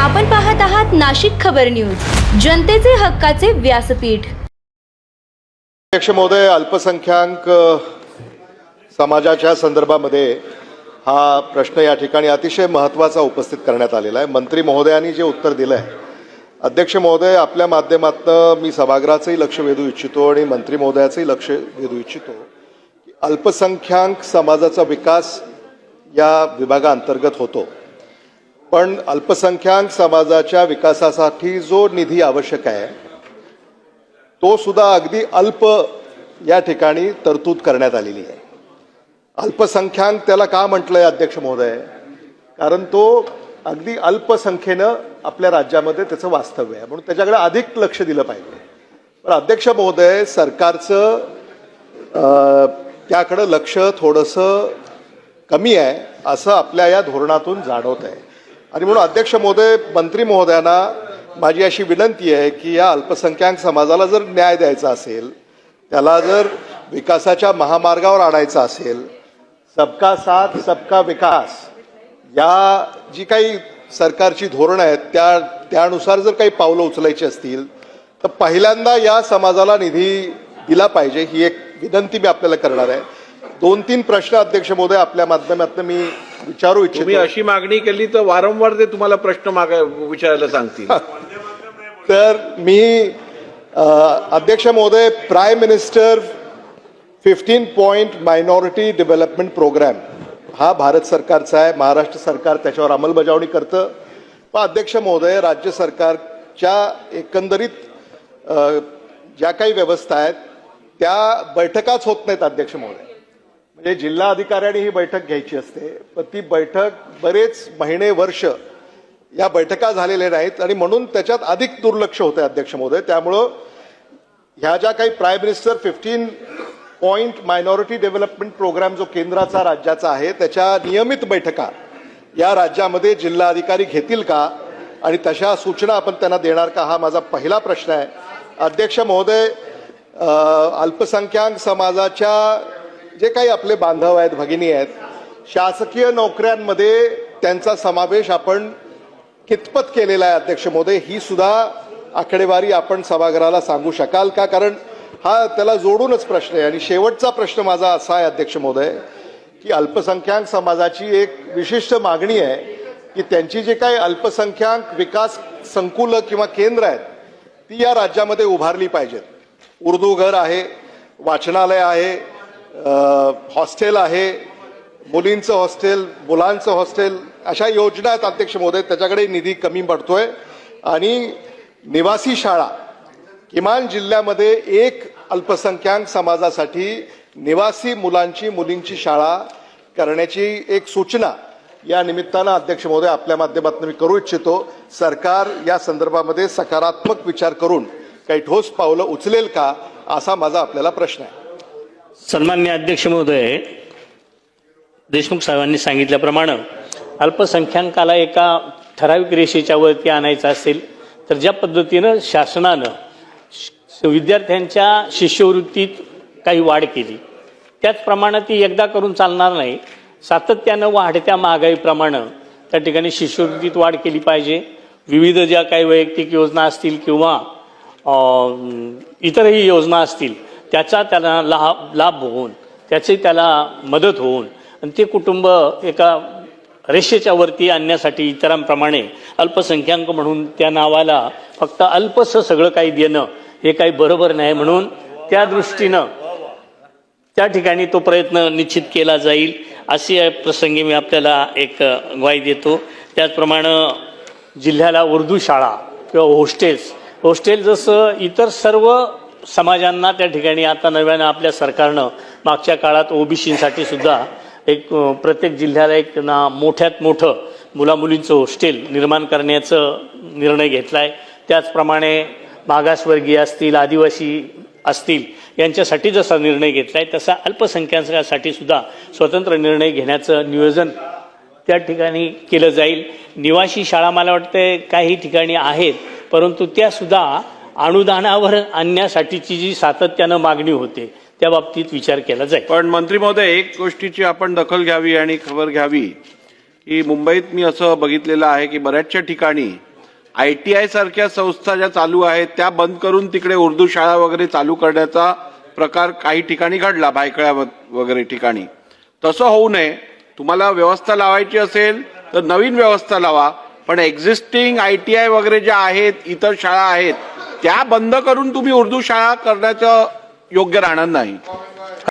आपण पाहत आहात नाशिक खबर न्यूज, जनतेचे हक्काचे व्यासपीठ। अध्यक्ष महोदय, अल्पसंख्याक समाजाच्या संदर्भामध्ये हा प्रश्न या ठिकाणी अतिशय महत्त्वाचा उपस्थित करण्यात आलेला आहे। मंत्री महोदयांनी जे उत्तर दिलं आहे, अध्यक्ष महोदय, आपल्या माध्यमातून मी सभागृहाचंही लक्ष वेधू इच्छितो आणि मंत्री महोदयाचंही लक्ष वेधू इच्छितो की अल्पसंख्याक समाजाचा विकास या विभागाअंतर्गत होतो, पण अल्पसंख्याक समाजाच्या विकासासाठी जो निधी आवश्यक आहे तो सुद्धा अगदी अल्प या ठिकाणी तरतूद करण्यात आलेली आहे। अल्पसंख्याक त्याला का म्हटलंय अध्यक्ष महोदय? कारण तो अगदी अल्पसंख्येनं आपल्या राज्यामध्ये त्याचं वास्तव्य आहे, म्हणून त्याच्याकडे अधिक लक्ष दिलं पाहिजे। पण अध्यक्ष महोदय, सरकारचं त्याकडे लक्ष थोडंसं कमी आहे असं आपल्या या धोरणातून जाणवत आहे। आणि म्हणून अध्यक्ष महोदय, मंत्री महोदयांना माझी अशी विनंती आहे की या अल्पसंख्याक समाजाला जर न्याय द्यायचा असेल, त्याला जर विकासाच्या महामार्गावर आणायचं असेल, सबका साथ सबका विकास या जी काही सरकारची धोरणं आहेत त्यानुसार जर काही पावलं उचलायची असतील तर पहिल्यांदा या समाजाला निधी दिला पाहिजे, ही एक विनंती मी आपल्याला करणार आहे। 2-3 प्रश्न अध्यक्ष महोदय आपल्या माध्यमातून मी विचारू इच्छितो। तुम्ही अशी मागणी केली तर वारंवार ते तुम्हाला प्रश्न विचारायला सांगतील। तर मी अध्यक्ष महोदय, prime minister 15 point minority development program हा भारत सरकारचा आहे, महाराष्ट्र सरकार त्याच्यावर अंमलबजावणी करतं। पण अध्यक्ष महोदय, राज्य सरकारच्या एकंदरीत ज्या काही व्यवस्था आहेत त्या बैठकाच होत नाहीत अध्यक्ष महोदय। म्हणजे जिल्हा अधिकाऱ्यांनी ही बैठक घ्यायची असते, पण ती बैठक बरेच महिने वर्ष या बैठका झालेल्या नाहीत आणि म्हणून त्याच्यात अधिक दुर्लक्ष होतं अध्यक्ष महोदय। त्यामुळं ह्या ज्या काही prime minister 15 point minority development program जो केंद्राचा राज्याचा आहे त्याच्या नियमित बैठका या राज्यामध्ये जिल्हा अधिकारी घेतील का आणि तशा सूचना आपण त्यांना देणार का, हा माझा पहिला प्रश्न आहे। अध्यक्ष महोदय, अल्पसंख्याक समाजाच्या जे काही आपले बांधव आहेत, भगिनी आहेत, शासकीय नोकऱ्यांमध्ये त्यांचा समावेश आपण कितपत केलेला आहे अध्यक्ष महोदय, ही सुद्धा आकडेवारी आपण सभागृहाला सांगू शकाल का? कारण हा त्याला जोडूनच प्रश्न आहे। आणि शेवटचा प्रश्न माझा असा आहे अध्यक्ष महोदय की अल्पसंख्याक समाजाची एक विशिष्ट मागणी आहे की त्यांची जे काही अल्पसंख्याक विकास संकुलं किंवा केंद्र आहेत ती या राज्यामध्ये उभारली पाहिजेत। उर्दू घर आहे, वाचनालय आहे, हॉस्टेल आहे, मुलींचं हॉस्टेल, मुलांचं हॉस्टेल, अशा योजना आहेत अध्यक्ष महोदय। त्याच्याकडे निधी कमी पडतोय आणि निवासी शाळा किमान जिल्ह्यामध्ये एक अल्पसंख्याक समाजासाठी निवासी मुलींची शाळा करण्याची एक सूचना या निमित्तानं अध्यक्ष महोदय आपल्या माध्यमातून मी करू इच्छितो। सरकार या संदर्भामध्ये सकारात्मक विचार करून काही ठोस पावलं उचलेल का, असा माझा आपल्याला प्रश्न आहे। सन्माननीय अध्यक्ष महोदय, देशमुख साहेबांनी सांगितल्याप्रमाणे अल्पसंख्याकाला एका ठराविक रेषेच्या वरती आणायचं असेल तर ज्या पद्धतीनं शासनानं विद्यार्थ्यांच्या शिष्यवृत्तीत काही वाढ केली त्याचप्रमाणे ती एकदा करून चालणार नाही। सातत्यानं वाढत्या महागाईप्रमाणे त्या ठिकाणी शिष्यवृत्तीत वाढ केली पाहिजे। विविध ज्या काही वैयक्तिक योजना असतील किंवा इतरही योजना असतील त्याचा त्याला लाभ होऊन त्याची त्याला मदत होऊन आणि ते कुटुंब एका रेषेच्या वरती आणण्यासाठी इतरांप्रमाणे अल्पसंख्याक म्हणून त्या नावाला फक्त अल्पसं सगळं काही देणं हे काही बरोबर नाही। म्हणून त्या दृष्टीनं त्या ठिकाणी तो प्रयत्न निश्चित केला जाईल अशी प्रसंगी मी आपल्याला एक ग्वाही देतो। त्याचप्रमाणे जिल्ह्याला उर्दू शाळा किंवा हॉस्टेल जसं इतर सर्व समाजांना त्या ठिकाणी आता नव्यानं आपल्या सरकारनं मागच्या काळात ओबीसीसाठी सुद्धा एक प्रत्येक जिल्ह्याला एक मोठ्यात मोठं मुलामुलींचं हॉस्टेल निर्माण करण्याचं निर्णय घेतला आहे। त्याचप्रमाणे मागासवर्गीय असतील, आदिवासी असतील यांच्यासाठी जसा निर्णय घेतला आहे तसा अल्पसंख्याकांसाठी सुद्धा स्वतंत्र निर्णय घेण्याचं नियोजन त्या ठिकाणी केलं जाईल। निवासी शाळा मला वाटतं काही ठिकाणी आहेत, परंतु त्यासुद्धा अनुदानावर आणण्यासाठीची जी सातत्यानं मागणी होते त्या बाबतीत विचार केला जाईल। पण मंत्री महोदय, एक गोष्टीची आपण दखल घ्यावी आणि खबर घ्यावी की मुंबईत मी असं बघितलेलं आहे की बऱ्याचशा ठिकाणी ITI सारख्या संस्था ज्या चालू आहेत त्या बंद करून तिकडे उर्दू शाळा वगैरे चालू करण्याचा प्रकार काही ठिकाणी घडला, भायखळा वगैरे ठिकाणी. तसं होऊ नये. तुम्हाला व्यवस्था लावायची असेल तर नवीन व्यवस्था लावा, पण एक्झिस्टिंग ITI वगैरे ज्या आहेत, इतर शाळा आहेत, त्या बंद करून तुम्ही उर्दू शाळा करण्याचं योग्य राहणार नाही.